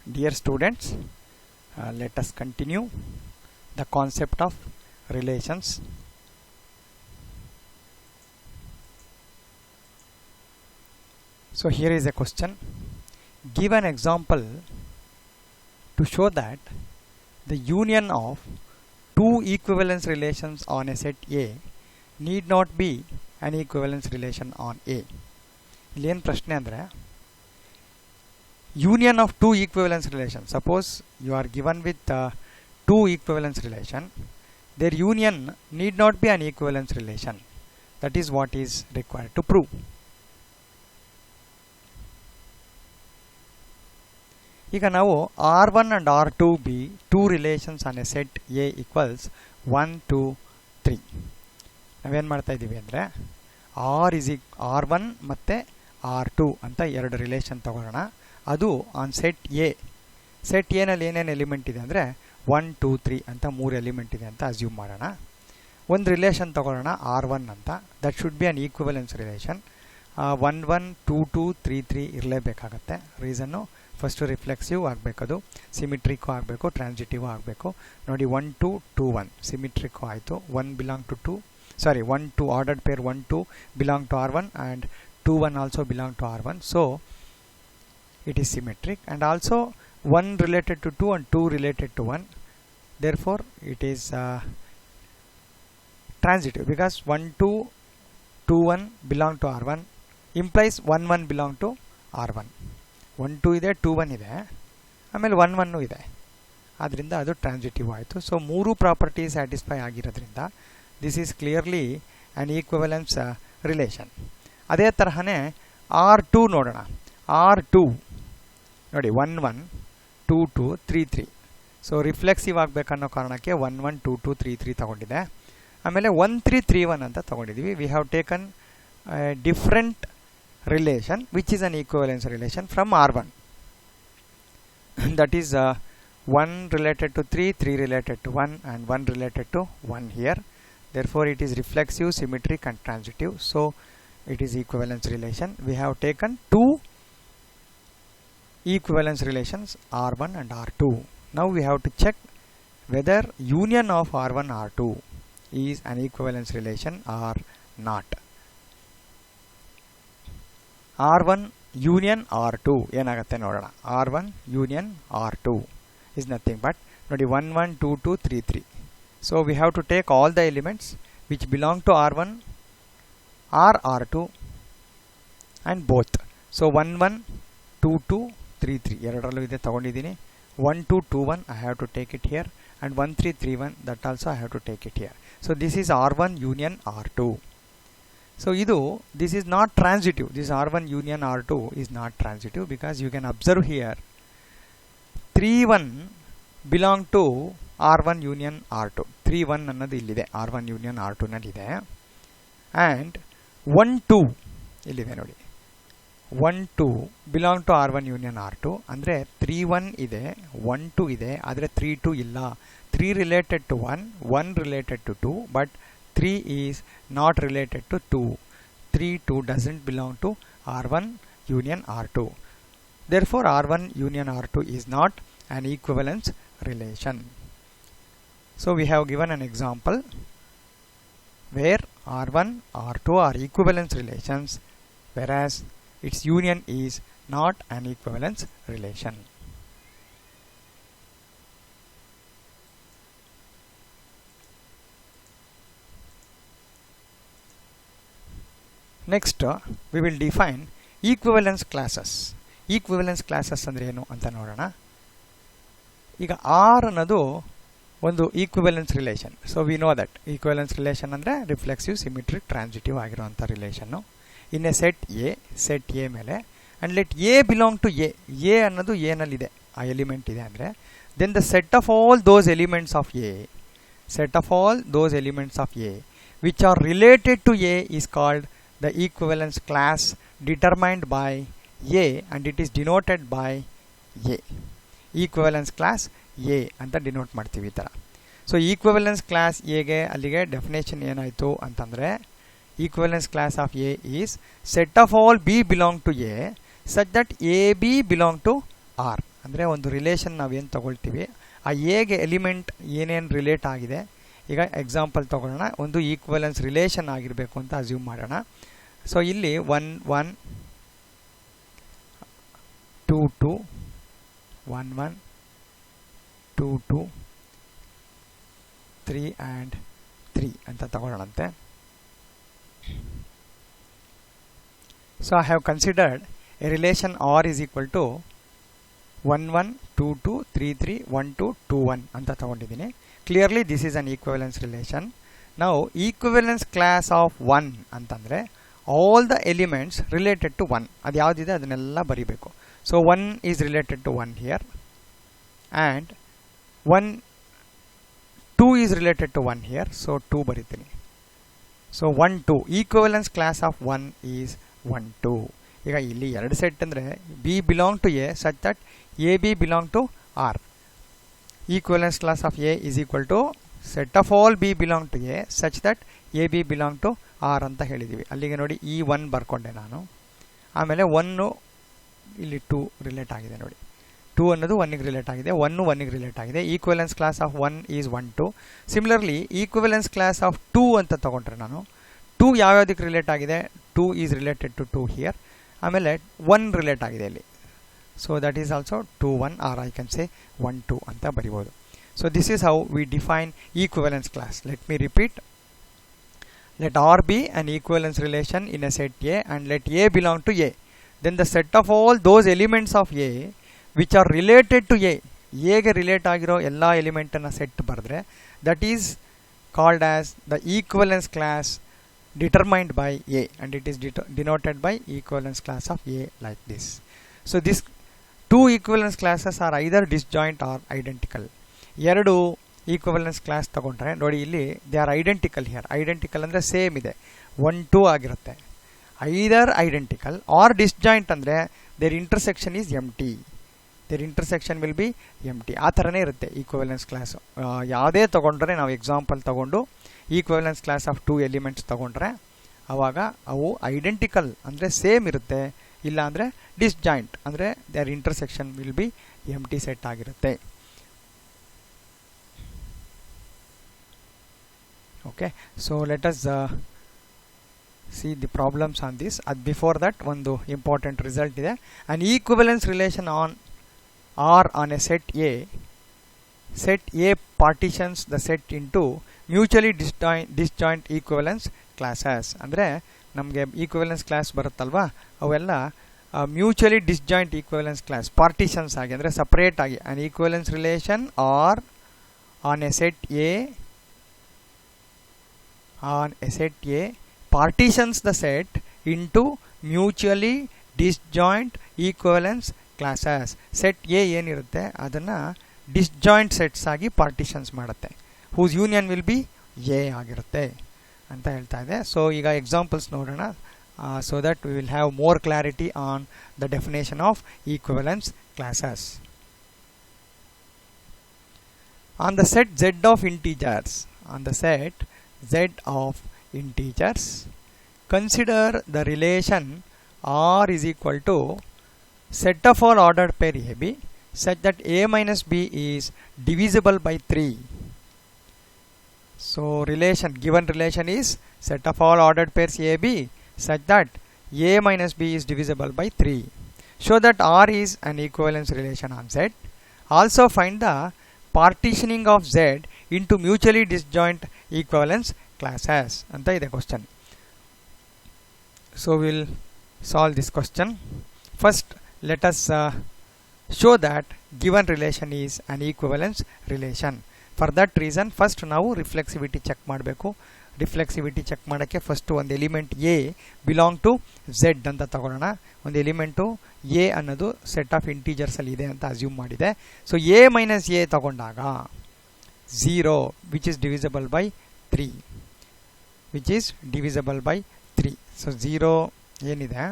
dear students, let us continue the concept of relations. So here is a question. Give an example to show that the union of two equivalence relations on a set A need not be an equivalence relation on A. ಇಲ್ಲಿ ಏನು ಪ್ರಶ್ನೆ ಅಂದರೆ union of two equivalence relations. Suppose you are given with two equivalence relation, their union need not be an equivalence relation. That is what is required to prove. ಈಗ ನಾವು R1 and R2 be two relations on a set A equals 1, 2, 3. ನಾವೇನು ಮಾಡ್ತಾ ಇದ್ದೀವಿ ಅಂದರೆ R1 ಮತ್ತು R2 ಅಂತ ಎರಡು relation ತಗೊಳ್ಳೋಣ. ಅದು ಆನ್ ಸೆಟ್ ಎನಲ್ಲಿ ಏನೇನು ಎಲಿಮೆಂಟ್ ಇದೆ ಅಂದರೆ 1, 2, 3 ಅಂತ 3 ಎಲಿಮೆಂಟ್ ಇದೆ ಅಂತ ಅಸ್ಯೂಮ್ ಮಾಡೋಣ. ಒಂದು ರಿಲೇಷನ್ ತಗೊಳ್ಳೋಣ R1 ಅಂತ. That should be an equivalence relation. 1, 1, 2, 2, 3, 3 ಇರಲೇಬೇಕಾಗತ್ತೆ. ರೀಸನ್ನು ಫಸ್ಟು ರಿಫ್ಲೆಕ್ಸಿವ್ ಆಗಬೇಕದು, ಸಿಮಿಟ್ರಿಕ್ಕು ಆಗಬೇಕು, ಟ್ರಾನ್ಸಿಟಿವ್ ಆಗಬೇಕು. ನೋಡಿ 1, 2, 2, 1 ಸಿಮಿಟ್ರಿಕ್ಕು ಆಯಿತು. 1 belong to 2, 1, 2 ordered pair 1, 2 belong to R1 and 2, 1 also belong to R1. So it is symmetric, and also 1 related to 2 and 2 related to 1. Therefore it is transitive, because 1, 2, 2, 1 belong to R1 implies 1, 1 belong to R1. 1, 2 ಇದೆ, 2, 1 ಇದೆ, ಆಮೇಲೆ 1, 1 ಇದೆ. ಆದ್ದರಿಂದ ಅದು transitive ಆಯಿತು. So ಮೂರು property satisfy ಆಗಿರೋದ್ರಿಂದ this is clearly an equivalence relation. ಅದೇ ತರಹನೇ R2 ನೋಡೋಣ. R2 ನೋಡಿ 1, 1, 2, 2, 3, 3. ಸೊ ರಿಫ್ಲೆಕ್ಸಿವ್ ಆಗಬೇಕನ್ನೋ ಕಾರಣಕ್ಕೆ 1, 1, 2, 2, 3, 3 ತಗೊಂಡಿದೆ. ಆಮೇಲೆ 1, 3, 3, 1 ಅಂತ ತಗೊಂಡಿದ್ದೀವಿ. We have taken different relation which is an equivalence relation from R1. That is 1 related to 3, 3 related to 1 and 1 related to 1 ಹಿಯರ್. Therefore it is reflexive, symmetric and transitive. So it is equivalence relation. We have taken two equivalence relations R1 and R2. Now we have to check whether union of R1 R2 is an equivalence relation or not. R1 union R2 ಏನಾಗುತ್ತೆ ನೋಡೋಣ. R1 union R2 is nothing but ನೋಡಿ 1, 1, 2, 2, 3, 3. So we have to take all the elements which belong to R1 or R2 and both. So 1, 1, 2, 2, 3, 3 ಎರಡರಲ್ಲೂ ಇದೆ ತಗೊಂಡಿದ್ದೀನಿ. 1, 2, 2, 1 I have to take it here, and 1, 3, 3, 1 that also I have to take it here. So this is R1 union R2. So this is not transitive. This R1 union R2 is not transitive, because you can observe here 3, 1 belong to R1 union R2. 3, 1 ಅನ್ನೋದು ಇಲ್ಲಿದೆ R1 union R2 ನಲ್ಲಿದೆ. And 1, 2 ಇಲ್ಲಿದೆ ನೋಡಿ. 1, 2 belong to R1 union R2. ಅಂದರೆ 3, 1 ಇದೆ, 1, 2 ಇದೆ, ಆದರೆ 3, 2 ಇಲ್ಲ. 3 related to 1, 1 related to 2, but 3 is not related to 2. 3, 2 doesn't belong to R1 union R2. Therefore R1 union R2 is not an equivalence relation. So we have given an example where R1 R2 are equivalence relations, whereas its union is not an equivalence relation. Next we will define equivalence classes. Equivalence classes ಅಂದ್ರೆ ಏನು ಅಂತ ನೋಡೋಣ. ಈಗ R ಅನ್ನೋದು ಒಂದು equivalence relation. So we know that equivalence relation ಅಂದರೆ reflexive, symmetric, transitive ಆಗಿರುವಂಥ relation. In a set a ಮೇಲೆ, and let a belong to a ಅನ್ನೋದು ಏನಲ್ಲಿದೆ, ಆ ಎಲಿಮೆಂಟ್ ಇದೆ ಅಂದರೆ, then the set of all those elements of a which are related to a is called the equivalence class determined by a, and it is denoted by a. Equivalence class a ಅಂತ denote ಮಾಡ್ತೀವಿ ಈ ಥರ. So ಈಕ್ವಿವೆಲೆನ್ಸ್ class ಎಗೆ ಅಲ್ಲಿಗೆ definition ಏನಾಯಿತು ಅಂತಂದರೆ, equivalence class of a is set of all b belong to a such that a b belong to R ಅಂದರೆ ಒಂದು ರಿಲೇಷನ್ ನಾವೇನು ತಗೊಳ್ತೀವಿ ಆ ಎಗೆ ಎಲಿಮೆಂಟ್ ಏನೇನು ರಿಲೇಟ್ ಆಗಿದೆ. ಈಗ ಎಕ್ಸಾಂಪಲ್ ತೊಗೊಳ್ಳೋಣ, ಒಂದು ಈಕ್ವಲೆನ್ಸ್ ರಿಲೇಷನ್ ಆಗಿರಬೇಕು ಅಂತ ಅಸ್ಯೂಮ್ ಮಾಡೋಣ. ಸೊ ಇಲ್ಲಿ 1 1 2 2 1 1 2 2 3 ಆ್ಯಂಡ್ 3 ಅಂತ ತಗೊಳ್ಳೋಣಂತೆ. So I have considered a relation R is equal to 1 1 2 2 3 3 1 2 2 1 ಅಂತ ತಗೊಂಡಿದ್ದೀನಿ. Clearly this is an equivalence relation. Now equivalence class of 1 ಅಂತಂದರೆ all the elements related to 1 ಅದು ಯಾವುದಿದೆ ಅದನ್ನೆಲ್ಲ ಬರಿಬೇಕು. So 1 is related to 1 here and 2 is related to 1 here. So 2 ಬರಿತೀನಿ. So 1 2 equivalence class of 1 is 1 2. ಈಗ ಇಲ್ಲಿ ಎರಡು set ಅಂದರೆ B belong to A such that AB belong to R. Equivalence class of A is equal to set of all B belong to A such that AB belong to R ಅಂತ ಹೇಳಿದ್ದೀವಿ. ಅಲ್ಲಿಗೆ ನೋಡಿ ಈ 1 ಬರ್ಕೊಂಡೆ ನಾನು. ಆಮೇಲೆ 1 ಇಲ್ಲಿ 2 relate ಆಗಿದೆ ನೋಡಿ. 2 ಅನ್ನೋದು 1ಗೆ ರಿಲೇಟ್ ಆಗಿದೆ, 1 1ಗೆ ರಿಲೇಟ್ ಆಗಿದೆ. Equivalence class of 1 is 1 2. Similarly equivalence class of 2 ಅಂತ ತಗೊಂಡ್ರೆ ನಾನು 2 ಯಾವ್ಯಾವುದಕ್ಕೆ ರಿಲೇಟ್ ಆಗಿದೆ, 2 ಈಸ್ ರಿಲೇಟೆಡ್ ಟು 2 ಹಿಯರ್. ಆಮೇಲೆ 1 ರಿಲೇಟ್ ಆಗಿದೆ ಇಲ್ಲಿ. So that is also 2 1 or I can say 1 2 ಅಂತ ಬರಿಬೋದು. So this is how we define equivalence class. Let me repeat. Let R be an equivalence relation in a set A and let A belong to A. Then the set of all those elements of A which are related to A, ಗೆ relate ಆಗಿರೋ ಎಲ್ಲ ಎಲಿಮೆಂಟನ್ನು set ಬರೆದ್ರೆ that is called as the equivalence class determined by A, and it is denoted by equivalence class of A like this. So this two equivalence classes are either disjoint or identical. ಎರಡು equivalence class ತಗೊಂಡ್ರೆ ನೋಡಿ ಇಲ್ಲಿ they are identical here. Identical ಅಂದರೆ same ಇದೆ, 1 2 ಆಗಿರುತ್ತೆ. Either identical or disjoint ಅಂದರೆ there intersection is empty. Their intersection will be empty. ಆ ಥರನೇ ಇರುತ್ತೆ ಈಕ್ವಲೆನ್ಸ್ ಕ್ಲಾಸು. ಯಾವುದೇ ತೊಗೊಂಡ್ರೆ ನಾವು ಎಕ್ಸಾಂಪಲ್ ತೊಗೊಂಡು ಈಕ್ವಲೆನ್ಸ್ ಕ್ಲಾಸ್ ಆಫ್ 2 ಎಲಿಮೆಂಟ್ಸ್ ತೊಗೊಂಡ್ರೆ ಆವಾಗ ಅವು ಐಡೆಂಟಿಕಲ್ ಅಂದರೆ ಸೇಮ್ ಇರುತ್ತೆ, ಇಲ್ಲ ಅಂದರೆ ಡಿಸ್ಜಾಯಿಂಟ್ ಅಂದರೆ there intersection will be empty set ಆಗಿರುತ್ತೆ. Okay, so let us see the problems on this. Before that, ಒಂದು important result ಇದೆ. An equivalence relation on R on a set A. Set A partitions the set into mutually disjoint equivalence classes. ಅಂದರೆ ನಮಗೆ equivalence class ಬರುತ್ತಲ್ವಾ, ಅವೆಲ್ಲ mutually disjoint equivalence class partitions ಆಗಿ ಅಂದರೆ separate ಆಗಿ. an equivalence relation R on a set A partitions the set into mutually disjoint equivalence classes. set A ಏನಿರುತ್ತೆ ಅದನ್ನು disjoint sets ಆಗಿ partitions ಮಾಡುತ್ತೆ, whose union will be A ಆಗಿರುತ್ತೆ ಅಂತ ಹೇಳ್ತಾ ಇದೆ. ಸೊ ಈಗ ಎಕ್ಸಾಂಪಲ್ಸ್ ನೋಡೋಣ, so that we will have more clarity on the definition of equivalence classes. On the set Z of integers, consider the relation R is equal to set of all ordered pair AB such that A minus B is divisible by 3. So given relation is set of all ordered pairs AB such that A minus B is divisible by 3. Show that R is an equivalence relation on Z. Also find the partitioning of Z into mutually disjoint equivalence classes ಅಂತ ಇದೆ question. So we'll solve this question. First let us show that given relation is an equivalence relation. For that reason first ನಾವು reflexivity check ಮಾಡಬೇಕು. Reflexivity check ಮಾಡೋಕ್ಕೆ first ಒಂದು element a belong to Z ಅಂತ ತಗೊಳ್ಳೋಣ. ಒಂದು element a ಅನ್ನೋದು set of ಇಂಟೀಜರ್ಸಲ್ಲಿ ಇದೆ ಅಂತ ಅಸ್ಯೂಮ್ ಮಾಡಿದೆ. ಸೊ ಎ ಮೈನಸ್ ಎ ತಗೊಂಡಾಗ 0 which is divisible by 3. So 0 ಏನಿದೆ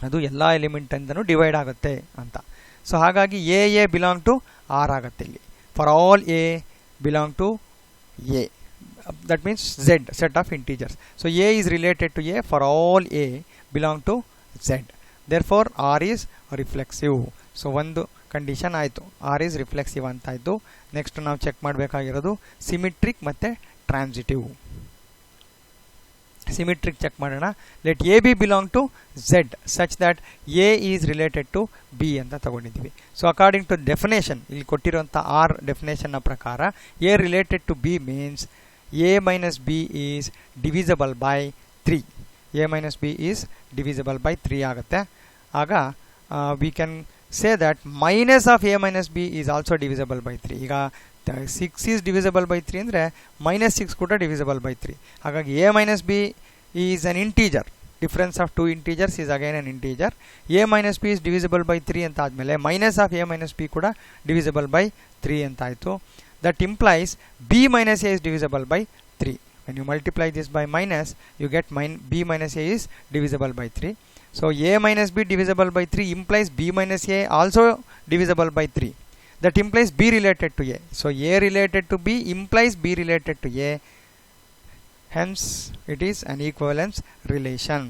ಅದು ಎಲ್ಲ ಎಲಿಮೆಂಟಿಂದನೂ ಡಿವೈಡ್ ಆಗುತ್ತೆ ಅಂತ. ಸೊ ಹಾಗಾಗಿ ಎ ಬಿಲಾಂಗ್ ಟು ಆರ್ ಆಗುತ್ತೆ ಇಲ್ಲಿ. For all a belong to a, that means Z, set of integers. So A is related to A for all A belong to Z. Therefore R is reflexive. So ಒಂದು condition ಆಯಿತು. R is reflexive ಅಂತ ಆಯಿತು. Next ನಾವು check ಮಾಡಬೇಕಾಗಿರೋದು symmetric ಮತ್ತು transitive. Symmetric check ಮಾಡೋಣ. Let a b belong to Z such that a is related to b ಅಂತ ತಗೊಂಡಿದ್ದೀವಿ. ಸೊ ಅಕಾರ್ಡಿಂಗ್ ಟು ಡೆಫಿನೇಷನ್, ಇಲ್ಲಿ ಕೊಟ್ಟಿರುವಂಥ ಆರ್ ಡೆಫಿನೇಷನ್ನ ಪ್ರಕಾರ a related to b means a minus b is divisible by 3. A minus b is divisible by 3 ಆಗುತ್ತೆ. ಆಗ we can say that minus of a minus b is also divisible by 3. ಈಗ 6 is divisible by 3 ಅಂದರೆ -6 ಕೂಡ divisible by 3. ಹಾಗಾಗಿ a minus b is an integer. Difference of 2 integers is again an integer. A minus b is divisible by 3 ಅಂತ ಆದಮೇಲೆ minus of a minus b ಕೂಡ divisible by 3 ಅಂತ ಆಯಿತು. That implies b minus a is divisible by 3. When you multiply this by minus you get b minus a is divisible by 3. So a minus b divisible by 3 implies b minus a also divisible by 3. That implies b related to a. So a related to b implies b related to a. Hence it is an equivalence relation.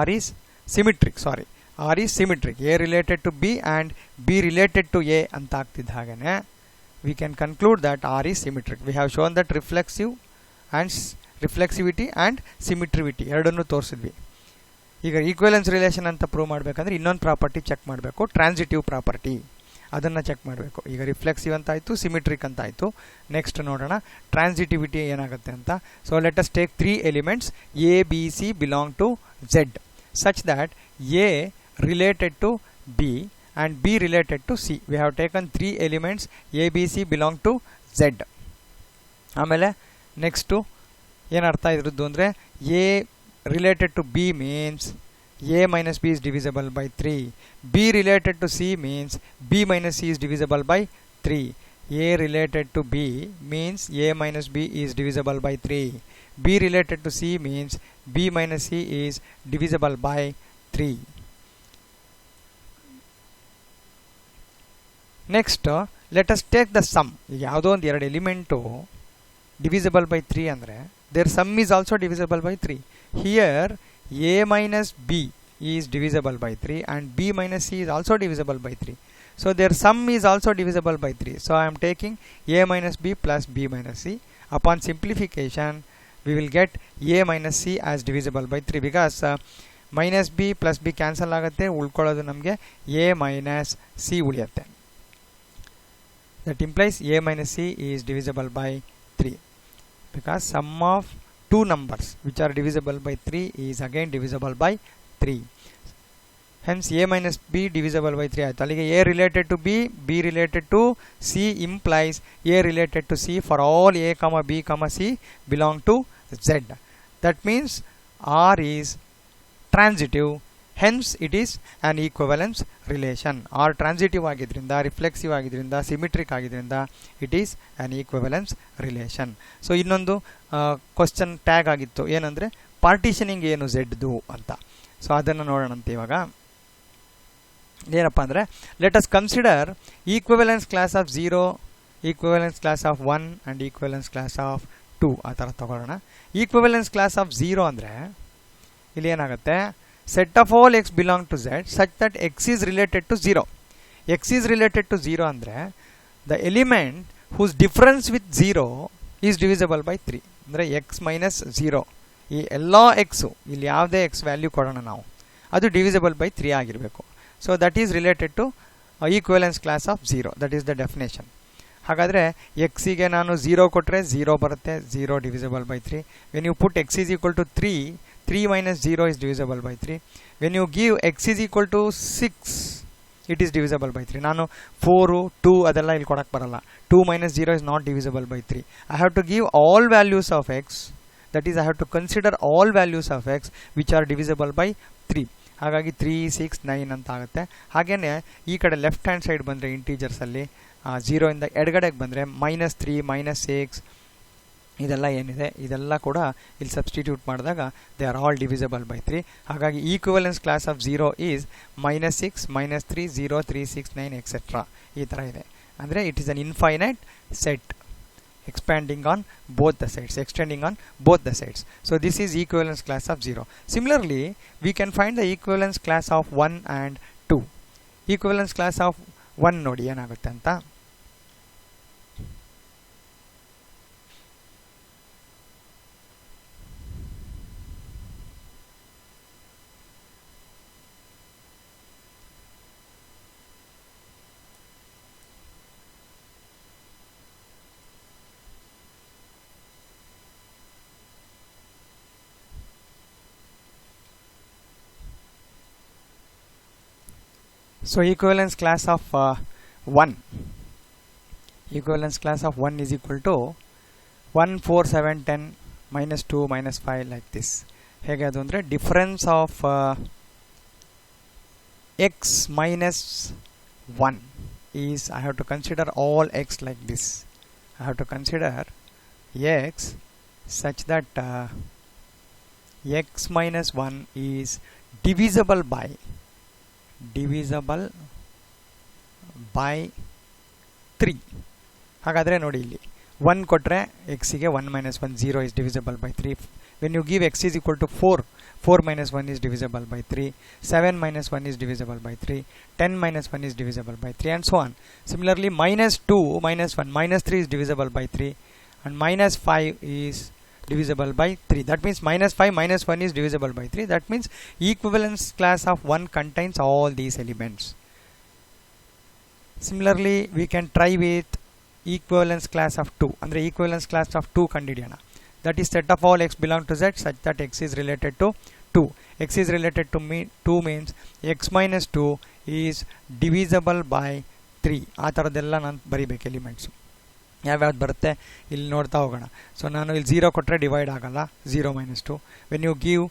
R is symmetric. Sorry, R is symmetric. A related to b and b related to a anta ಆಗ್ತಿದ್ದ ಹಾಗೇನೆ we can conclude that R is symmetric. We have shown that reflexivity and symmetricity ಎರಡನ್ನೂ ತೋರಿಸಿದ್ವಿ. ಈಗ equivalence relation ಅಂತ prove ಮಾಡಬೇಕಂದ್ರೆ ಇನ್ನೊಂದು property check ಮಾಡಬೇಕು, transitive property. ಅದನ್ನು check ಮಾಡಬೇಕು. ಈಗ ರಿಫ್ಲೆಕ್ಸಿವ್ ಅಂತ ಆಯಿತು, ಸಿಮಿಟ್ರಿಕ್ ಅಂತ ಆಯಿತು. ನೆಕ್ಸ್ಟ್ ನೋಡೋಣ ಟ್ರಾನ್ಸಿಟಿವಿಟಿ ಏನಾಗುತ್ತೆ ಅಂತ. So let us take 3 elements a b c belong to Z such that a related to b and b related to c. We have taken 3 elements a b c belong to Z. ಆಮೇಲೆ next ಏನರ್ಥ ಇದ್ರದ್ದು ಅಂದರೆ a related to b means a minus b is divisible by 3. b related to c means b minus c is divisible by 3. a related to b means a minus b is divisible by 3. b related to c means b minus c is divisible by 3. Next let us take the sum. ಯಾವುದೋ ಒಂದು ಎರಡು element divisible by 3 ಅಂದರೆ their sum is also divisible by 3. Here a minus b is divisible by 3 and b minus c is also divisible by 3. So their sum is also divisible by 3. So I am taking a minus b plus b minus c. Upon simplification we will get a minus c as divisible by 3 because minus b plus b cancel ಆಗುತ್ತೆ, ಉಳ್ಕೊಳ್ಳೋದು ನಮಗೆ a minus c ಉಳಿಯುತ್ತೆ. That implies a minus c is divisible by 3 because sum of two numbers which are divisible by 3 is again divisible by 3. Hence a minus b divisible by 3 ಆಯಿತು. ಅಲ್ಲಿಗೆ a related to b, b related to c implies a related to c for all a comma b comma c belong to z. That means R is transitive. Hence it is an equivalence relation. R transitive ಆಗಿದ್ರಿಂದ, reflexive ಆಗಿದ್ರಿಂದ, symmetric ಆಗಿದ್ರಿಂದ it is an equivalence relation. So ಇನ್ನೊಂದು question tag ಆಗಿತ್ತು, ಏನಂದರೆ partitioning ಏನು ಝೆಡ್ದು ಅಂತ. So ಅದನ್ನು ನೋಡೋಣಂತೆ ಇವಾಗ. ಏನಪ್ಪ ಅಂದರೆ let us consider equivalence class of 0, equivalence class of 1 and equivalence class of 2 ಆ ಥರ ತಗೊಳ್ಳೋಣ. ಈಕ್ವಿವೆಲೆನ್ಸ್ ಕ್ಲಾಸ್ ಆಫ್ 0 ಅಂದರೆ ಇಲ್ಲಿ ಏನಾಗುತ್ತೆ, set of all x belong to z such that x is related to 0. x is related to 0 ಅಂದರೆ the element whose difference with 0 is divisible by 3. ಅಂದರೆ x minus 0 ಈ ಎಲ್ಲ ಎಕ್ಸು, ಇಲ್ಲಿ ಯಾವುದೇ ಎಕ್ಸ್ ವ್ಯಾಲ್ಯೂ ಕೊಡೋಣ ನಾವು, ಅದು divisible by 3 ಆಗಿರಬೇಕು. So that is related to equivalence class of 0. That is the definition. ಹಾಗಾದರೆ ಎಕ್ಸಿಗೆ ನಾನು 0 ಕೊಟ್ಟರೆ 0 ಬರುತ್ತೆ, 0 divisible by 3. When you put x is equal to 3, 3 minus 0 is divisible by 3. When you give x is equal to 6, it is divisible by 3. ನಾನು 4, 2 ಅದೆಲ್ಲ ಇಲ್ಲಿ ಕೊಡಕ್ಕೆ ಬರಲ್ಲ. 2 minus 0 is not divisible by 3. I have to give all values of x. That is, I have to consider all values of x which are divisible by 3. ಹಾಗಾಗಿ 3, 6, 9 ಅಂತ ಆಗುತ್ತೆ. ಹಾಗೆಯೇ ಈ ಕಡೆ ಲೆಫ್ಟ್ ಹ್ಯಾಂಡ್ ಸೈಡ್ ಬಂದರೆ ಇಂಟೀಜರ್ಸಲ್ಲಿ 0 ಇಂದ ಎಡಗಡೆಗೆ ಬಂದರೆ -3, -6 ಇದೆಲ್ಲ ಏನಿದೆ ಇದೆಲ್ಲ ಕೂಡ ಇಲ್ಲಿ ಸಬ್ಸ್ಟಿಟ್ಯೂಟ್ ಮಾಡಿದಾಗ they are all divisible by 3. ಹಾಗಾಗಿ ಈಕ್ವಿವೆಲೆನ್ಸ್ ಕ್ಲಾಸ್ ಆಫ್ 0 ಈಸ್ -6, -3, 0, 3, 6, 9 ಎಕ್ಸೆಟ್ರಾ ಈ ಥರ ಇದೆ. ಅಂದರೆ it is an infinite set expanding on both the sides, extending on both the sides. So this is equivalence class of 0. Similarly, we can find the equivalence class of 1 and 2. ಈಕ್ವಿವೆಲೆನ್ಸ್ class of 1 ನೋಡಿ ಏನಾಗುತ್ತೆ ಅಂತ. So equivalence class of 1 is equal to 1 4 7 10 minus 2 minus 5 like this. ಹೇಗೆ ಅದು ಅಂದರೆ difference of x minus 1 is I have to consider all x like this. I have to consider x such that x minus 1 is divisible by 3. ಹಾಗಾದರೆ ನೋಡಿ ಇಲ್ಲಿ 1 ಕೊಟ್ಟರೆ ಎಕ್ಸಿಗೆ 1 minus 1 0 is divisible by 3. when you give x is equal to 4 minus 1 is divisible by 3, 7 minus 1 is divisible by 3, 10 minus 1 is divisible by 3, and so on. Similarly, minus 2 minus 1 minus 3 is divisible by 3, and minus 5 is divisible by 3. That means minus 5 minus 1 is divisible by 3. That means equivalence class of 1 contains all these elements. Similarly, we can try with equivalence class of 2. Andre equivalence class of 2 kandidiyana. That is set of all x belong to z such that x is related to 2. X is related to 2 means x minus 2 is divisible by 3. ಆ ಥರದ್ದೆಲ್ಲ ನಾನು ಬರಿಬೇಕು elements ಯಾವ್ಯಾವ್ದು ಬರುತ್ತೆ ಇಲ್ಲಿ ನೋಡ್ತಾ ಹೋಗೋಣ. So ನಾನು ಇಲ್ಲಿ 0 ಕೊಟ್ಟರೆ ಡಿವೈಡ್ ಆಗಲ್ಲ, 0 minus 2. When you give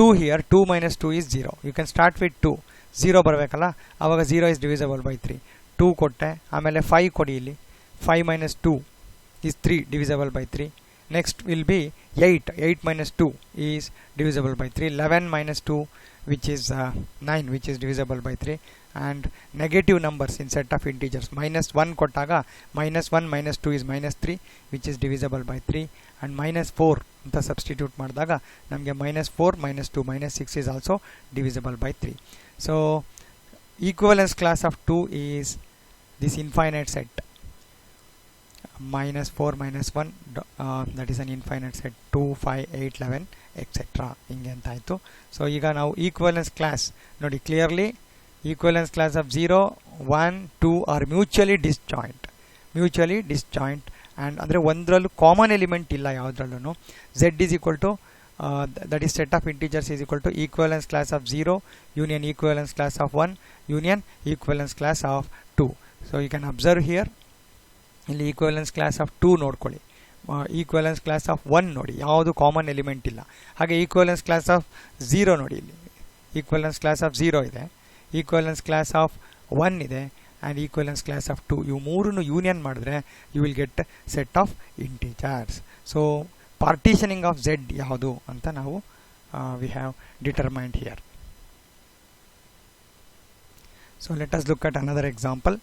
2 here 2 minus 2 is 0. You can start with 2, 0 ಬರಬೇಕಲ್ಲ, ಆವಾಗ 0 is divisible by 3. 2 ಕೊಟ್ಟೆ, ಆಮೇಲೆ 5 ಕೊಡಿ ಇಲ್ಲಿ, 5 minus 2 is 3 divisible by 3. Next will be 8 minus 2 is divisible by 3. 11 minus 2 which is 9 which is divisible by 3. And negative numbers in set of integers, minus 1 kottaga minus 1 minus 2 is minus 3 which is divisible by 3, and minus 4 anta substitute ಮಾಡಿದಾಗ ನಮಗೆ minus 4 minus 2 minus 6 is also divisible by 3. So equivalence class of 2 is this infinite set, minus 4 minus 1 that is an infinite set, 2 5 8 11 etc. ಹಿಂಗೆ ಅಂತ ಆಯಿತು. So ಈಗ ನಾವು equivalence class ನೋಡಿ clearly, equivalence class of 0 1 2 are mutually disjoint and ಅಂದರೆ ಒಂದರಲ್ಲೂ common element ಇಲ್ಲ ಯಾವುದ್ರಲ್ಲೂ. z is equal to that is set of integers is equal to equivalence class of 0 union equivalence class of 1 union equivalence class of 2. So you can observe here ಇಲ್ಲಿ equivalence class of 2 ನೋಡ್ಕೊಳ್ಳಿ, equivalence class of 1 ನೋಡಿ ಯಾವುದು common element ಇಲ್ಲ. ಹಾಗೆ equivalence class of 0 ನೋಡಿ, ಇಲ್ಲಿ equivalence class of 0 ಇದೆ, equivalence class of 1 ಇದೆ, ಆ್ಯಂಡ್ ಈಕ್ವಲೆನ್ಸ್ ಕ್ಲಾಸ್ ಆಫ್ 2. ಇವು ಮೂರನ್ನು ಯೂನಿಯನ್ ಮಾಡಿದ್ರೆ you will get set of integers. So partitioning of z ಯಾವುದು ಅಂತ ನಾವು we have determined here. So let us look at another example.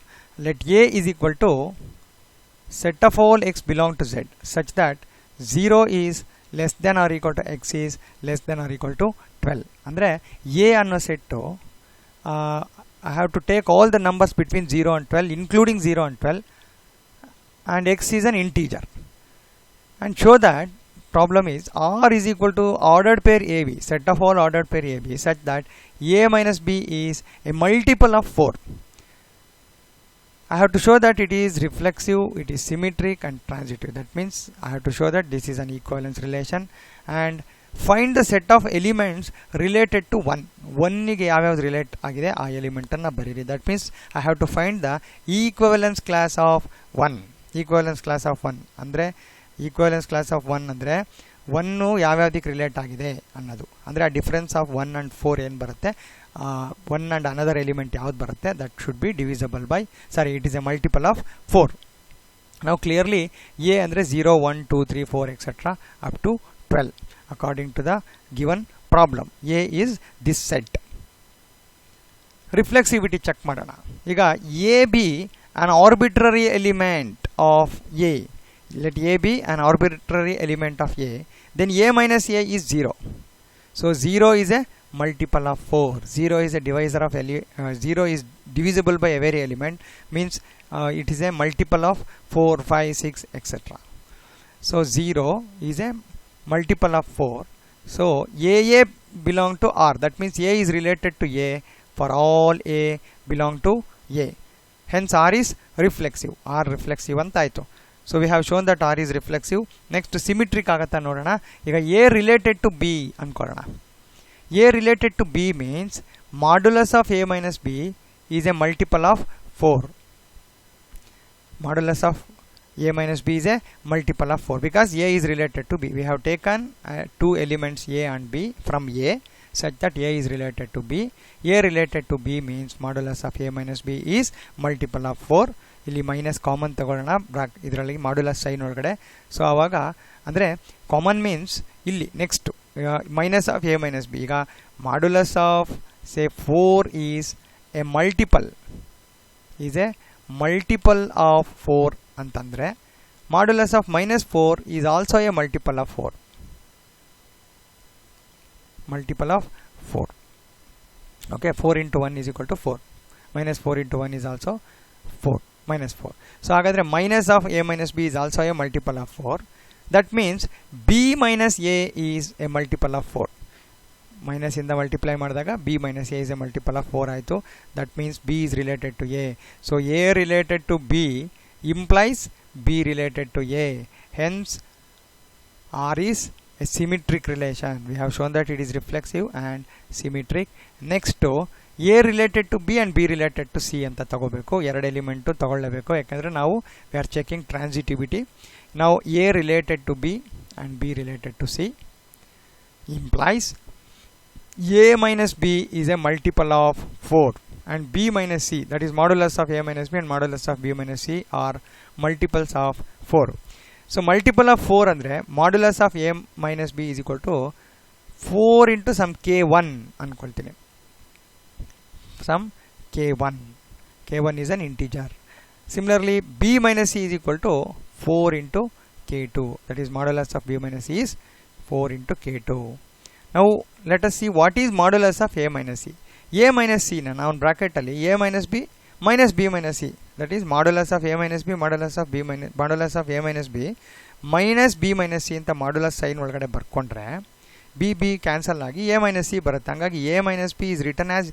Let a is equal to set of all x belong to z such that 0 is less than or equal to x is less than or equal to 12. ಅಂದರೆ a ಅನ್ನೋ set I have to take all the numbers between 0 and 12 including 0 and 12, and x is an integer, and show that problem is R is equal to ordered pair AB, set of all ordered pair AB such that a minus b is a multiple of 4. I have to show that it is reflexive, it is symmetric and transitive. That means I have to show that this is an equivalence relation, and find the set of elements related to 1. 1 ಗೆ ಯಾವ್ಯಾವ್ದು relate ಆಗಿದೆ ಆ ಎಲಿಮೆಂಟನ್ನು ಬರೀರಿ. That means I have to find the equivalence class of 1. Equivalence class of 1 ಅಂದರೆ ಈಕ್ವಿವೆಲೆನ್ಸ್ class of 1 ಅಂದರೆ 1 ಯಾವ್ಯಾವ್ದಕ್ಕೆ relate ಆಗಿದೆ ಅನ್ನೋದು. ಅಂದರೆ ಆ ಡಿಫ್ರೆನ್ಸ್ ಆಫ್ 1 and 4 ಏನು ಬರುತ್ತೆ, 1 and another element ಯಾವ್ದು ಬರುತ್ತೆ, that should be divisible by, sorry, it is a multiple of 4. Now clearly a ಅಂದರೆ 0 1 2 3 4 etc. up to 12 according to the given problem. a is this set. Reflexivity check ಮಾಡೋಣ. ಈಗ a be an arbitrary element of a, let a be an arbitrary element of a, then a minus a is 0. So 0 is a multiple of 4. 0 is a divisor of 0 is divisible by every element, means it is a multiple of 4, 5, 6, etc. So 0 is a multiple of 4. So AA belong to R, that means A is related to A for all A belong to A. Hence R is reflexive. R reflexive ಅಂತ ಆಯಿತು. So we have shown that R is reflexive. Next symmetric ಆಗತ್ತಾ ನೋಡೋಣ. ಈಗ A related to B ಅನ್ಕೊಳ್ಳೋಣ. A related to B means modulus of A minus B is a multiple of 4. Modulus of A minus B is a multiple of 4 because A is related to B. We have taken two elements A and B from A such that A is related to B. A related to B means modulus of A minus B is multiple of 4. ಇಲ್ಲಿ minus common ತಗೊಳ್ಳೋಣ, ಇದರಲ್ಲಿ modulus sign ಒಳಗಡೆ. So ಆವಾಗ ಅಂದರೆ common means ಇಲ್ಲಿ next minus of a minus b. ಈಗ modulus of say 4 is a multiple of 4 ಅಂತಂದರೆ modulus of minus 4 is also a multiple of 4. Okay, 4 into 1 is equal to 4. Minus 4 into 1 is also 4. Minus 4. So ಹಾಗಾದರೆ minus of A minus B is also a multiple of 4. That means B minus A is a multiple of 4. Minus ಇಂದ multiply ಮಾಡಿದಾಗ B minus A is a multiple of 4 ಆಯಿತು. That means B is related to A. So A related to B implies B related to A. Hence R is a symmetric relation. We have shown that it is reflexive and symmetric. Next to A related to B and B related to C ಅಂತ ತಗೋಬೇಕು. ಎರಡು element ತಗೊಳ್ಳಬೇಕು, ಯಾಕಂದರೆ ನಾವು we are checking transitivity. Now A related to B and B related to C implies A minus B is a multiple of 4 and B minus C, that is modulus of A minus B and modulus of B minus C are multiples of 4. So multiple of 4 ಅಂದರೆ modulus of A minus B is equal to 4 into some K1 ಅನ್ಕೊಳ್ತೀನಿ. Some K1. K1 is an integer. Similarly B minus C is equal to 4 into K2, that is modulus of B minus C is 4 into K2. Now let us see what is modulus of A minus C. A minus C na ನಾವು bracket ಅಲ್ಲಿ A minus B minus B minus C, that is modulus of A minus B modulus of A minus B minus B minus C ಅಂತ modulus sign ಒಳಗಡೆ ಬರ್ಕೊಂಡ್ರೆ B cancel ಆಗಿ A minus C ಬರುತ್ತೆ. ಹಾಗಾಗಿ A minus B is written as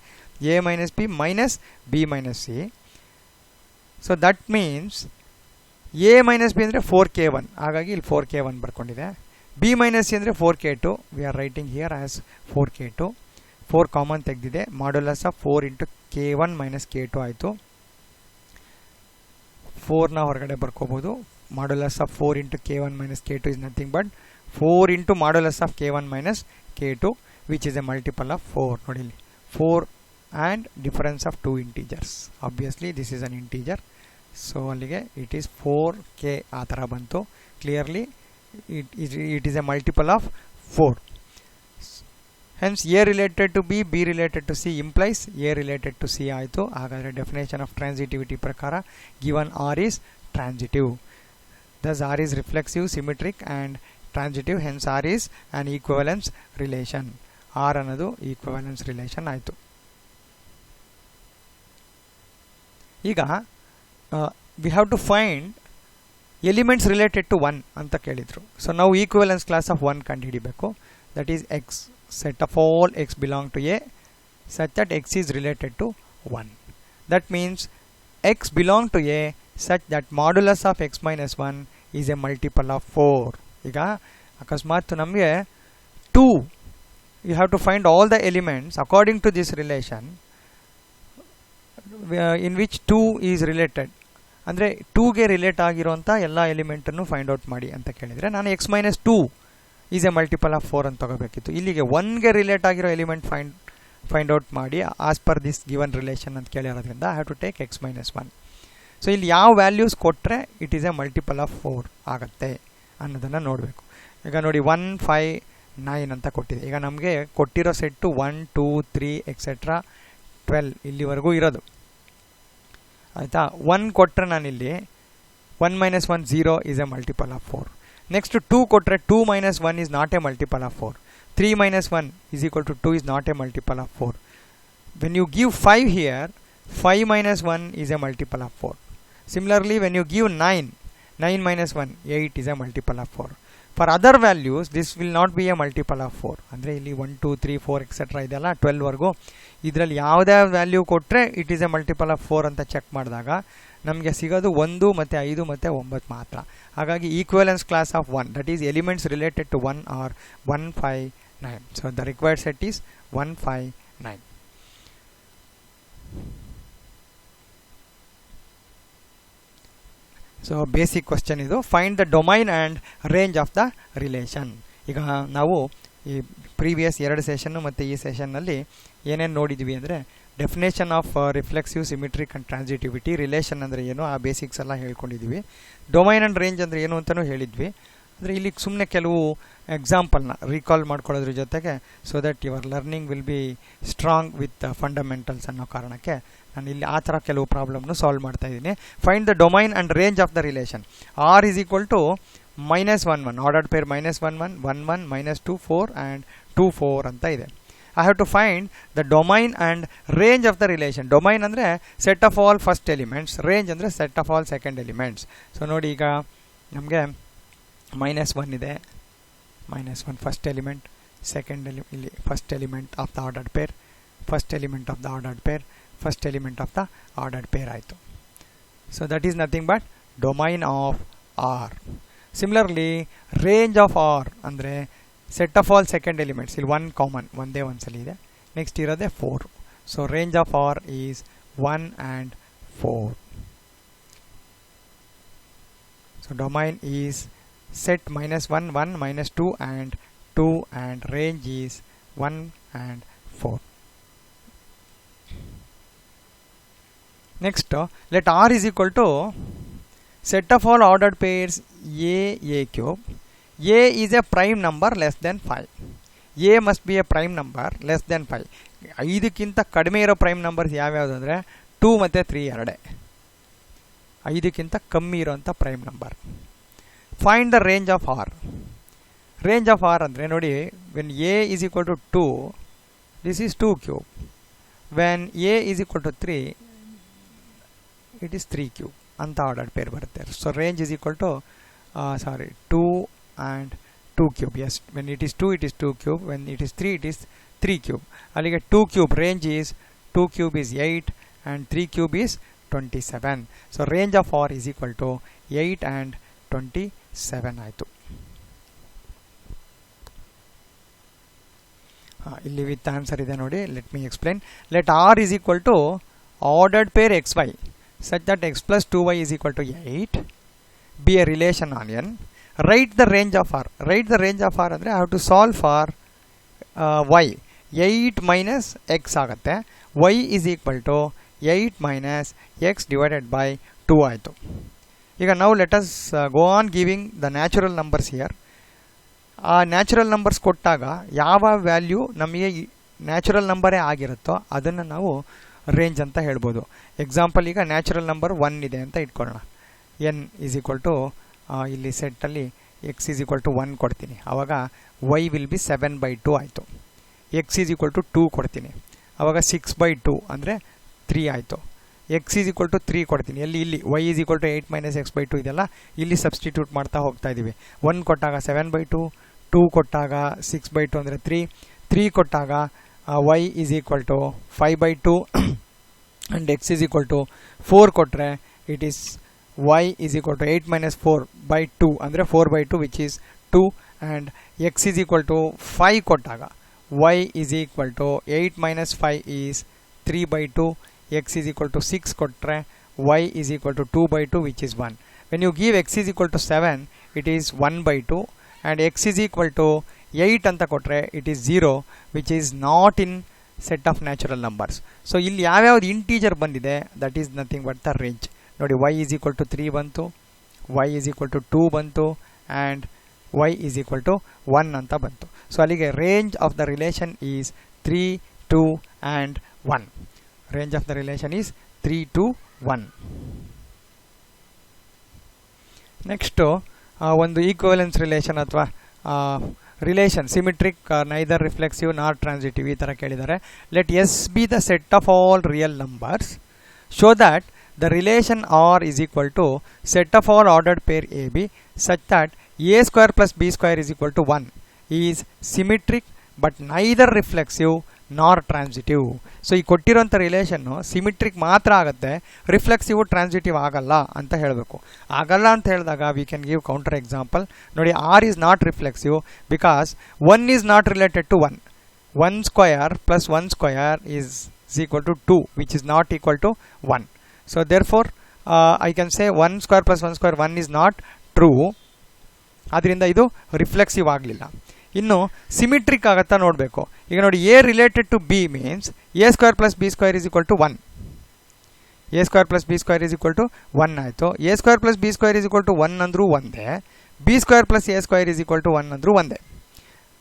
A minus B minus B minus C. So that means A minus B ಅಂದರೆ 4K1, ಹಾಗಾಗಿ ಇಲ್ಲಿ 4K1 ಬರ್ಕೊಂಡಿದೆ. B minus C ಅಂದರೆ 4K2, we are writing here as 4K2. 4 common ತೆಗೆದಿದೆ, modulus of 4 into K1 minus K2 ಆಯಿತು. 4ನ ಹೊರಗಡೆ ಬರ್ಕೋಬೋದು. Modulus of 4 into K1 minus K2 is nothing but 4 into modulus of K1 minus K2, which is a multiple of 4. ನೋಡಿ ಇಲ್ಲಿ 4 and difference of two integers. Obviously this is an integer, so ಅಲ್ಲಿಗೆ it is 4K ಆ ಥರ ಬಂತು. Clearly it is a multiple of 4. Hence A related to B, B related to C implies A related to C ಆಯಿತು. ಹಾಗಾದರೆ definition of transitivity ಪ್ರಕಾರ given R is transitive. Thus R is reflexive, symmetric and transitive. Hence R is an equivalence relation. R ಅನ್ನೋದು equivalence relation ಆಯಿತು. ಈಗ we have to find elements related to 1 ಅಂತ ಕೇಳಿದ್ರು. So ನಾವು ಈಕ್ವಿವೆಲೆನ್ಸ್ class of 1 ಕಂಡುಹಿಡಿಬೇಕು. That is X, set of all x belong to A such that x is related to 1. That means x belong to A such that modulus of x minus 1 is a multiple of 4. ಈಗ ಅಕಸ್ಮಾತ್ ನಮಗೆ 2, you have to find all the elements according to this relation in which 2 is related. ಅಂದರೆ 2ಗೆ relate ಆಗಿರುವಂಥ ಎಲ್ಲ ಎಲಿಮೆಂಟನ್ನು find out ಮಾಡಿ ಅಂತ ಕೇಳಿದರೆ ನಾನು x minus 2 is a multiple of 4 ಅಂತ ತಗೋಬೇಕಿತ್ತು. ಇಲ್ಲಿಗೆ 1ಗೆ ರಿಲೇಟ್ ಆಗಿರೋ ಎಲಿಮೆಂಟ್ ಫೈಂಡ್ ಔಟ್ ಮಾಡಿ as per this given relation ಅಂತ ಕೇಳಿರೋದ್ರಿಂದ I have to take x minus 1. So ಇಲ್ಲಿ ಯಾವ ವ್ಯಾಲ್ಯೂಸ್ ಕೊಟ್ಟರೆ it is a multiple of 4 ಆಗುತ್ತೆ ಅನ್ನೋದನ್ನು ನೋಡಬೇಕು. ಈಗ ನೋಡಿ 1, 5, 9 ಅಂತ ಕೊಟ್ಟಿದೆ. ಈಗ ನಮಗೆ ಕೊಟ್ಟಿರೋ ಸೆಟ್ಟು 1, 2, 3 ಎಕ್ಸೆಟ್ರಾ 12 ಇಲ್ಲಿವರೆಗೂ ಇರೋದು ಆಯಿತಾ. 1 ಕೊಟ್ಟರೆ ನಾನಿಲ್ಲಿ 1 minus 1 0 is a multiple of 4. Next 2 ಕೊಟ್ಟರೆ 2 minus 1 is not a multiple of 4. 3 minus 1 is equal to 2 is not a multiple of 4. When you give 5 here, 5 minus 1 is a multiple of 4. Similarly, when you give 9, 9 minus 1, 8 is a multiple of 4. For other values, this will not be a multiple of 4. ಅಂದರೆ ಇಲ್ಲಿ 1, 2, 3, 4 etcetera ಇದೆಲ್ಲ 12ವರೆಗೂ ಇದರಲ್ಲಿ ಯಾವುದೇ value ಕೊಟ್ಟರೆ it is a multiple of 4 ಅಂತ check ಮಾಡಿದಾಗ ನಮಗೆ ಸಿಗೋದು 1 ಮತ್ತು 5 ಮತ್ತು 9 ಮಾತ್ರ. ಹಾಗಾಗಿ equivalence class of 1, that is elements related to 1 are 1, 5, 9. So the required set is 1, 5, 9. So basic question ಇದು. Find the domain and range of the relation. ಈಗ ನಾವು ಈ ಪ್ರೀವಿಯಸ್ 2 ಸೆಷನ್ನು ಮತ್ತು ಈ ಸೆಷನ್ನಲ್ಲಿ ಏನೇನು ನೋಡಿದ್ವಿ ಅಂದರೆ definition of reflexive symmetric and transitivity, relation ಅಂದರೆ ಏನು ಆ ಬೇಸಿಕ್ಸ್ ಎಲ್ಲ ಹೇಳ್ಕೊಂಡಿದ್ವಿ. ಡೊಮೈನ್ ಆ್ಯಂಡ್ ರೇಂಜ್ ಅಂದರೆ ಏನು ಅಂತಲೂ ಹೇಳಿದ್ವಿ. ಅಂದರೆ ಇಲ್ಲಿ ಸುಮ್ಮನೆ ಕೆಲವು ಎಕ್ಸಾಂಪಲ್ನ ರೀಕಾಲ್ ಮಾಡ್ಕೊಳ್ಳೋದ್ರ ಜೊತೆಗೆ so that your learning will be strong with fundamentals ಅನ್ನೋ ಕಾರಣಕ್ಕೆ ನಾನು ಇಲ್ಲಿ ಆ ಥರ ಕೆಲವು ಪ್ರಾಬ್ಲಮ್ನು ಸಾಲ್ವ್ ಮಾಡ್ತಾ ಇದ್ದೀನಿ. Find the domain and range of the relation. R is equal to -1, 1 ordered pair -1, 1, 1, 1, -2, 4 and 2, 4 ಅಂತ ಇದೆ. I have to find the domain and range of the relation. Domain ಅಂದರೆ set of all first elements, range ಅಂದರೆ set of all second elements. So ನೋಡಿ ಈಗ ನಮಗೆ -1 ಇದೆ, -1 first element, second ಇಲ್ಲಿ first element of the ordered pair, first element of the ordered pair, first element of the ordered pair ಆಯಿತು. So that is nothing but domain of R. Similarly range of R ಅಂದರೆ set of all second elements. ಇಲ್ಲಿ 1 common, ಒಂದೇ ಒಂದ್ಸಲಿ ಇದೆ, next ಇರೋದೇ 4. So range of R is 1 and 4. So domain is set -1, 1, -2 and 2 and range is 1 and 4. Next, let R is equal to set of all ordered pairs A cube. A is a prime number less than 5. A must be a prime number less than 5. 5ಕ್ಕಿಂತ ಕಡಿಮೆ ಇರೋ prime numbers ಯಾವ್ಯಾವುದು ಅಂದರೆ 2 ಮತ್ತು 3 ಎರಡೇ. 5ಕ್ಕಿಂತ ಕಮ್ಮಿ ಇರೋಂಥ prime number. Find the range of R. Range of R ಅಂದರೆ ನೋಡಿ, when A is equal to 2, this is 2 cube. When A is equal to 3, it is 3 cube ಅಂತ ಆರ್ಡರ್ಡ್ ಪೇರ್ ಬರುತ್ತೆ. So range is equal to 2 and 2 cube. Yes, when it is 2 it is 2 cube, when it is 3 it is 3 cube. ಅಲ್ಲಿಗೆ 2 cube range is 2 cube is 8 and 3 cube is 27. So range of R is equal to 8 and 27 ಆಯಿತು. ಇಲ್ಲಿ with answer ಇದೆ ನೋಡಿ. Let me explain. Let R is equal to ordered pair XY such that x plus 2y is equal to 8 be a relation on n. Write the range of R. Write the range of R ಅಂದರೆ I have to solve for y. 8 minus x ಆಗುತ್ತೆ. y is equal to 8 minus x divided by 2 ಆಯಿತು. ಈಗ ನಾವು let us go on giving the natural numbers here. ಆ natural numbers ಕೊಟ್ಟಾಗ ಯಾವ value ನಮಗೆ natural ನಂಬರೇ ಆಗಿರುತ್ತೋ ಅದನ್ನು ನಾವು ರೇಂಜ್ ಅಂತ ಹೇಳ್ಬೋದು. ಎಕ್ಸಾಂಪಲ್ ಈಗ ನ್ಯಾಚುರಲ್ ನಂಬರ್ 1 ಇದೆ ಅಂತ ಇಟ್ಕೊಳ್ಳೋಣ. n ಈಸ್ ಈಕ್ವಲ್ ಟು ಇಲ್ಲಿ ಸೆಟ್ಟಲ್ಲಿ x ಈಸ್ ಈಕ್ವಲ್ ಟು 1 ಕೊಡ್ತೀನಿ, ಆವಾಗ y ವಿಲ್ ಬಿ 7/2 ಆಯಿತು. x ಈಸ್ ಈಕ್ವಲ್ ಟು 2 ಕೊಡ್ತೀನಿ, ಆವಾಗ 6/2 ಅಂದರೆ 3 ಆಯಿತು. x ಈಸ್ ಈಕ್ವಲ್ ಟು 3 ಕೊಡ್ತೀನಿ, ಇಲ್ಲಿ y is equal to 8 - x/2 ಇದೆಲ್ಲ ಇಲ್ಲಿ ಸಬ್ಸ್ಟಿಟ್ಯೂಟ್ ಮಾಡ್ತಾ ಹೋಗ್ತಾ ಇದ್ದೀವಿ. 1 ಕೊಟ್ಟಾಗ 7/2, 2 ಕೊಟ್ಟಾಗ 6/2 ಅಂದರೆ 3 ಕೊಟ್ಟಾಗ y is equal to 5/2 and x is equal to 4 ಕೊಟ್ಟರೆ it is y is equal to 8 - 4/2 ಅಂದರೆ 4/2 which is 2 and x is equal to 5 ಕೊಟ್ಟಾಗ y is equal to 8 - 5 is 3/2. x is equal to 6 ಕೊಟ್ಟರೆ y is equal to 2/2 which is 1. When you give x is equal to 7 it is 1/2 and x is equal to 8 ಅಂತ ಕೊಟ್ಟರೆ it is 0 which is not in set of natural numbers. So ಇಲ್ಲಿ ಯಾವ್ಯಾವ್ದು integer ಬಂದಿದೆ that is nothing but the range. ನೋಡಿ y is equal to 3 ಬಂತು, y is equal to 2 ಬಂತು and y is equal to 1 ಅಂತ ಬಂತು. So ಅಲ್ಲಿಗೆ range of the relation is 3, 2 and 1. Range of the relation is 3 to 1. Next ಒಂದು equivalence relation ಅಥವಾ relation symmetric neither reflexive ನಾರ್ transitive ಈ ಥರ ಕೇಳಿದ್ದಾರೆ. Let us B the set of all real numbers. Show that the relation R is equal to set of all ordered pair AB such that A square plus B square is equal to 1 is symmetric but neither reflexive nor transitive. So ಈ ಕೊಟ್ಟಿರೋಂಥ relation symmetric ಮಾತ್ರ ಆಗುತ್ತೆ, reflexive transitive ಆಗಲ್ಲ ಅಂತ ಹೇಳಬೇಕು. ಆಗಲ್ಲ ಅಂತ ಹೇಳಿದಾಗ we can give counter example. ನೋಡಿ, R is not reflexive because 1 is not related to 1. 1 square plus 1 square is equal to 2 which is not equal to 1. So therefore I can say 1 square plus 1 square 1 is not true. ಅದರಿಂದ ಇದು reflexive ಆಗಲಿಲ್ಲ. ಇನ್ನು symmetric ಆಗುತ್ತಾ ನೋಡಬೇಕು. ಈಗ ನೋಡಿ, a related to b means a square plus b square is equal to 1. A square plus b square is equal to 1 ಆಯಿತು. A square plus b square is equal to 1 ಅಂದರೂ ಒಂದೇ, b square plus a square is equal to 1 ಅಂದರೂ ಒಂದೇ.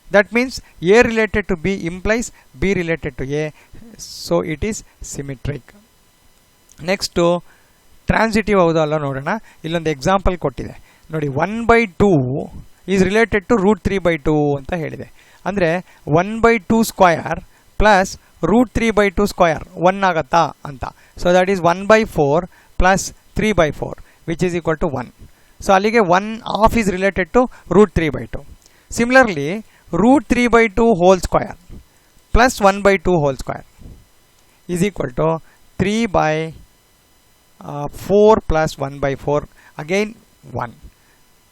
That means a related to b implies b related to a, so it is symmetric. Next transitive ಹೌದು ಅಲ್ಲ ನೋಡೋಣ. ಇಲ್ಲೊಂದು example ಕೊಟ್ಟಿದೆ ನೋಡಿ, 1/2 ಈಸ್ ರಿಲೇಟೆಡ್ ಟು √3/2 ಅಂತ ಹೇಳಿದೆ. ಅಂದರೆ 1/2 ಸ್ಕ್ವಯರ್ ಪ್ಲಸ್ √3/2 ಸ್ಕ್ವಯರ್ 1 ಆಗತ್ತಾ ಅಂತ. So that is 1/4 plus 3/4 which is equal to 1. So ಅಲ್ಲಿಗೆ 1/2 is related to √3/2. Similarly √3/2 whole square plus 1/2 whole square is equal to 3/4 plus 1/4 again 1.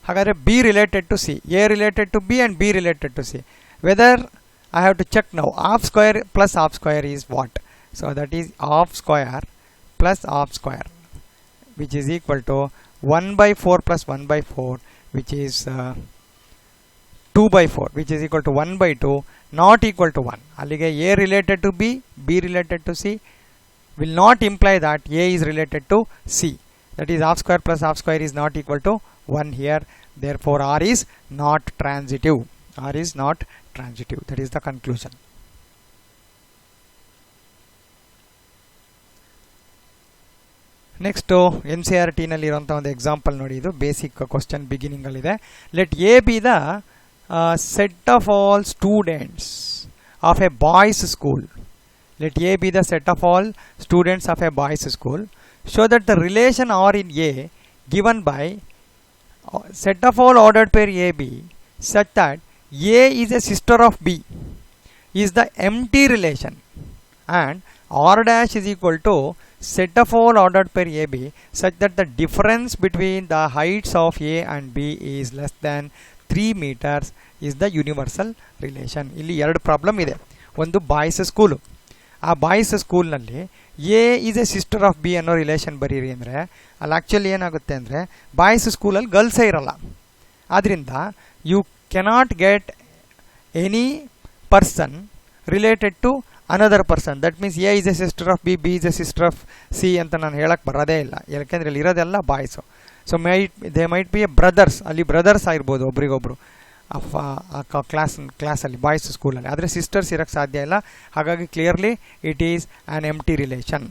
ಹಾಗಾದರೆ b related to c, a related to b and b related to c. Whether I have to check now. Half square plus half square is what? So that is half square plus half square which is equal to 1/4 plus 1/4 which is 2/4 which is equal to 1/2 not equal to 1. ಅಲ್ಲಿಗೆ a related to b, b related to c will not imply that A is related to C. That is half square plus half square is not equal to 1 here. Therefore R is not transitive. R is not transitive. That is the conclusion. Next NCERT ನಲ್ಲಿ ಇರುವಂತ ಒಂದು example ನೋಡಿ, ಇದು basic question beginning ಅಲ್ಲಿ ಇದೆ. Let a B the set of all students of A boys school. Let A be the set of all students of a boys school. Show that the relation R in A given by set of all ordered pair AB such that A is a sister of B is the empty relation, and R dash is equal to set of all ordered pair AB such that the difference between the heights of A and B is less than 3 meters is the universal relation. ಇಲ್ಲಿ ಎರಡು problem ಇದೆ. ಒಂದು boys school, ಆ boys ಸ್ಕೂಲ್ನಲ್ಲಿ A is a sister of B ಅನ್ನೋ relation ಬರೀರಿ ಅಂದರೆ ಅಲ್ಲಿ ಆ್ಯಕ್ಚುಲಿ ಏನಾಗುತ್ತೆ ಅಂದರೆ ಬಾಯ್ಸ್ ಸ್ಕೂಲಲ್ಲಿ ಗರ್ಲ್ಸೇ ಇರಲ್ಲ. ಆದ್ದರಿಂದ you cannot get any person related to another person. That means a is a sister of b, b is a sister of c ಅಂತ ನಾನು ಹೇಳಕ್ಕೆ ಬರೋದೇ ಇಲ್ಲ, ಯಾಕೆಂದರೆ ಇಲ್ಲಿ ಇರೋದೆಲ್ಲ boys. So they might be a brothers, ಅಲ್ಲಿ ಬ್ರದರ್ಸ್ ಆಗಿರ್ಬೋದು ಒಬ್ರಿಗೊಬ್ರು ಕ್ಲಾಸಲ್ಲಿ ಬಾಯ್ಸ್ ಸ್ಕೂಲಲ್ಲಿ, ಆದರೆ ಸಿಸ್ಟರ್ಸ್ ಇರೋಕ್ಕೆ ಸಾಧ್ಯ ಇಲ್ಲ. ಹಾಗಾಗಿ clearly it is an empty relation.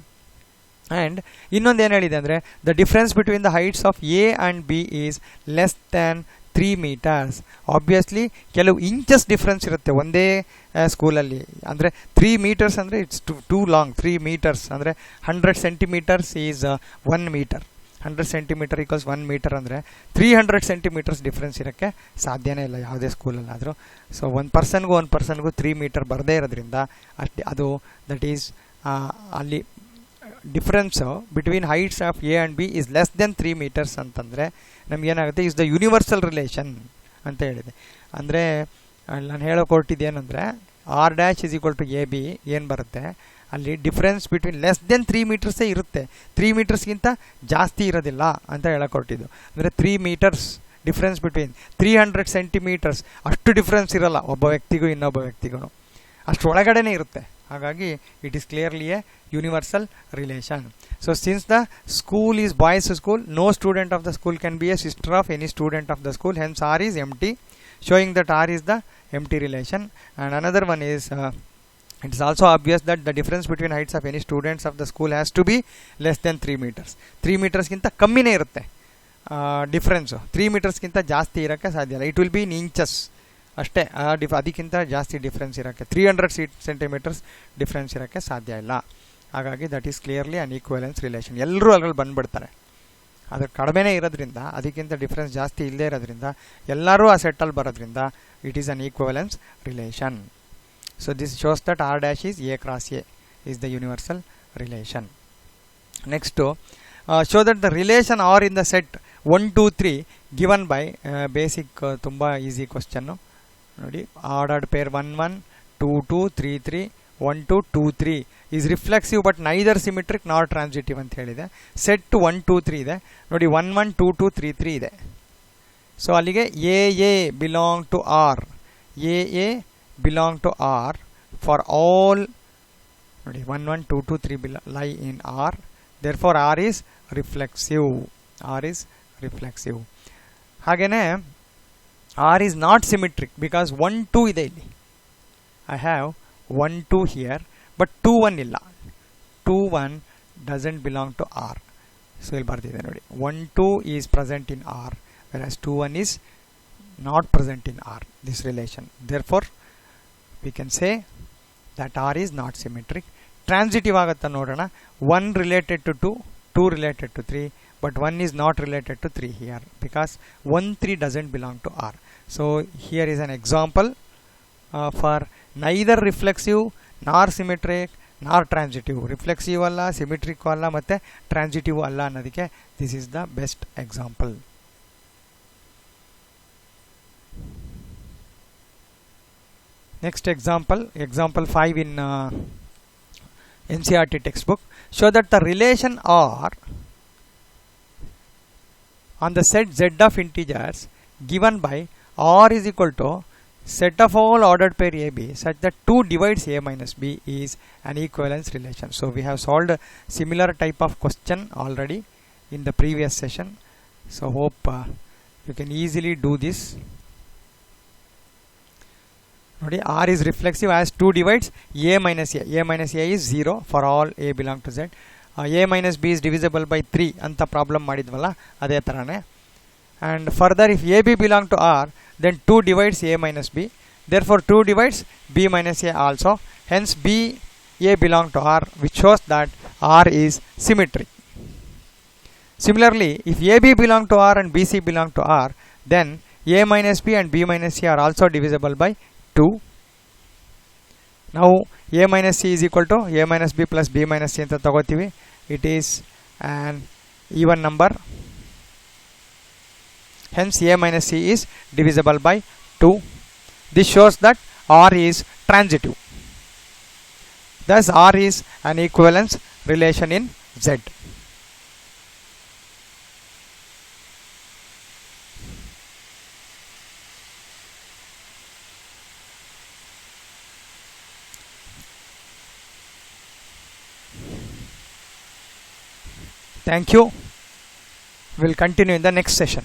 And ಇನ್ನೊಂದು ಏನು ಹೇಳಿದೆ ಅಂದರೆ the difference between the heights of a and b is less than 3 meters. Obviously ಕೆಲವು ಇಂಚಸ್ ಡಿಫ್ರೆನ್ಸ್ ಇರುತ್ತೆ ಒಂದೇ ಸ್ಕೂಲಲ್ಲಿ. ಅಂದರೆ 3 meters ಅಂದರೆ ಇಟ್ಸ್ ಟೂ ಲಾಂಗ್. 3 meters ಅಂದರೆ 100 centimeters is 1 meter. 100 centimeter equals 1 meter ಅಂದರೆ 300 centimeters ಡಿಫ್ರೆನ್ಸ್ ಇರೋಕ್ಕೆ ಸಾಧ್ಯನೇ ಇಲ್ಲ ಯಾವುದೇ ಸ್ಕೂಲಲ್ಲಾದರೂ. ಸೊ ಒಂದು ಪರ್ಸನ್ಗೂ 3 meter ಬರದೇ ಇರೋದ್ರಿಂದ ಅಷ್ಟೇ ಅದು ದಟ್ ಈಸ್ ಅಲ್ಲಿ difference between heights of a and b is less than 3 meters ಅಂತಂದರೆ ನಮಗೇನಾಗುತ್ತೆ ಈಸ್ ದ ಯೂನಿವರ್ಸಲ್ ರಿಲೇಷನ್ ಅಂತ ಹೇಳಿದೆ. ಅಂದರೆ ನಾನು ಹೇಳೋಕೆ ಹೊರಟಿದ್ದೇನೆಂದರೆ R dash is equal to a b ಏನು ಬರುತ್ತೆ ಅಲ್ಲಿ difference between less than 3 meters ಇರುತ್ತೆ, 3 metersಗಿಂತ ಜಾಸ್ತಿ ಇರೋದಿಲ್ಲ ಅಂತ ಹೇಳಕ್ಕೆ ಹೊರಟಿದ್ದು. ಅಂದರೆ 3 meters ಡಿಫ್ರೆನ್ಸ್ ಬಿಟ್ವೀನ್ 300 centimeters ಅಷ್ಟು ಡಿಫ್ರೆನ್ಸ್ ಇರೋಲ್ಲ ಒಬ್ಬ ವ್ಯಕ್ತಿಗೂ ಇನ್ನೊಬ್ಬ ವ್ಯಕ್ತಿಗೂ, ಅಷ್ಟು ಒಳಗಡೆನೇ ಇರುತ್ತೆ. ಹಾಗಾಗಿ it is clearly a universal relation. So since the school is boys school, no student of the school can be a sister of any student of the school, hence R is empty, showing that R is the empty relation. And another one is it is also obvious that the difference between heights of any students of the school has to be less than 3 meters. 3 metersಗಿಂತ ಕಮ್ಮಿನೇ ಇರುತ್ತೆ difference, 3 metersಗಿಂತ ಜಾಸ್ತಿ ಇರೋಕ್ಕೆ ಸಾಧ್ಯ ಇಲ್ಲ. It will be in inches ಅಷ್ಟೇ. ಅದಕ್ಕಿಂತ ಜಾಸ್ತಿ difference ಇರೋಕ್ಕೆ 300 ಸೆಂಟಿಮೀಟರ್ಸ್ ಡಿಫ್ರೆನ್ಸ್ ಇರೋಕ್ಕೆ ಸಾಧ್ಯ ಇಲ್ಲ. ಹಾಗಾಗಿ that is clearly an equivalence relation. ಎಲ್ಲರೂ ಅದ್ರಲ್ಲಿ ಬಂದುಬಿಡ್ತಾರೆ. ಅದು ಕಡಿಮೆನೇ ಇರೋದ್ರಿಂದ, ಅದಕ್ಕಿಂತ ಡಿಫ್ರೆನ್ಸ್ ಜಾಸ್ತಿ ಇಲ್ಲದೇ ಇರೋದ್ರಿಂದ, ಎಲ್ಲರೂ ಆ ಸೆಟ್ಟಲ್ಲಿ ಬರೋದ್ರಿಂದ it is an equivalence relation. So this shows that R dash is A cross A is the universal relation. Next, show that the relation R in the set 1 2 3 given by basic ತುಂಬ easy question ನೋಡಿ. Ordered pair 1 1 2 2 3 3 1 2 2 3 is reflexive but neither symmetric not transitive ಅಂತ ಹೇಳಿದೆ. Set 1 2 3 ಇದೆ ನೋಡಿ. 1 1 2 2 3 3 ಇದೆ. ಸೊ ಅಲ್ಲಿಗೆ a belong to R, a belong to R for all ನೋಡಿ. 1 1 2 2 3 lie in R. therefore R is reflexive. R is reflexive. ಹಾಗೇನೆ R is not symmetric because 1 2 ಇದೆ ಇಲ್ಲಿ. I have 1 2 here but 2 1 ಇಲ್ಲ. 2 1 doesn't belong to R. So ಇಲ್ಲಿ ಬರ್ತಿದೆ ನೋಡಿ. 1 2 is present in R whereas 2 1 is not present in R, this relation. Therefore we can say that R is not symmetric. Transitive ಆಗುತ್ತಾ ನೋಡೋಣ. 1 related to 2, 2 related to 3, but 1 is not related to 3 here because 1 3 doesn't belong to R. So here is an example for neither reflexive nor symmetric nor transitive. Reflexive ಅಲ್ಲ, symmetric ಅಲ್ಲ, ಮತ್ತು transitive ಅಲ್ಲ ಅನ್ನೋದಕ್ಕೆ this is the best example. Next example 5 in NCERT textbook. Show that the relation R on the set Z of integers given by R is equal to set of all ordered pair AB such that 2 divides A minus B is an equivalence relation. So we have solved a similar type of question already in the previous session. So hope you can easily do this. ನೋಡಿ, R is reflexive as 2 divides A minus A. A minus A is 0 for all A belong to Z. A minus B is divisible by 3 ಅಂತ problem ಮಾಡಿದ್ವಲ್ಲ, ಅದೇ ಥರನೇ. And further if AB belong to R then 2 divides A minus B. Therefore 2 divides B minus A also. Hence B A belong to R, which shows that R is symmetric. Similarly if AB belong to R and BC belong to R then A minus B and B minus C are also divisible by 2. Now A minus C is equal to A minus B plus B minus C ಅಂತ ತಗೋತೀವಿ. It is an even number. Hence A minus C is divisible by 2. This shows that R is transitive. Thus R is an equivalence relation in Z. Thank you. We'll continue in the next session.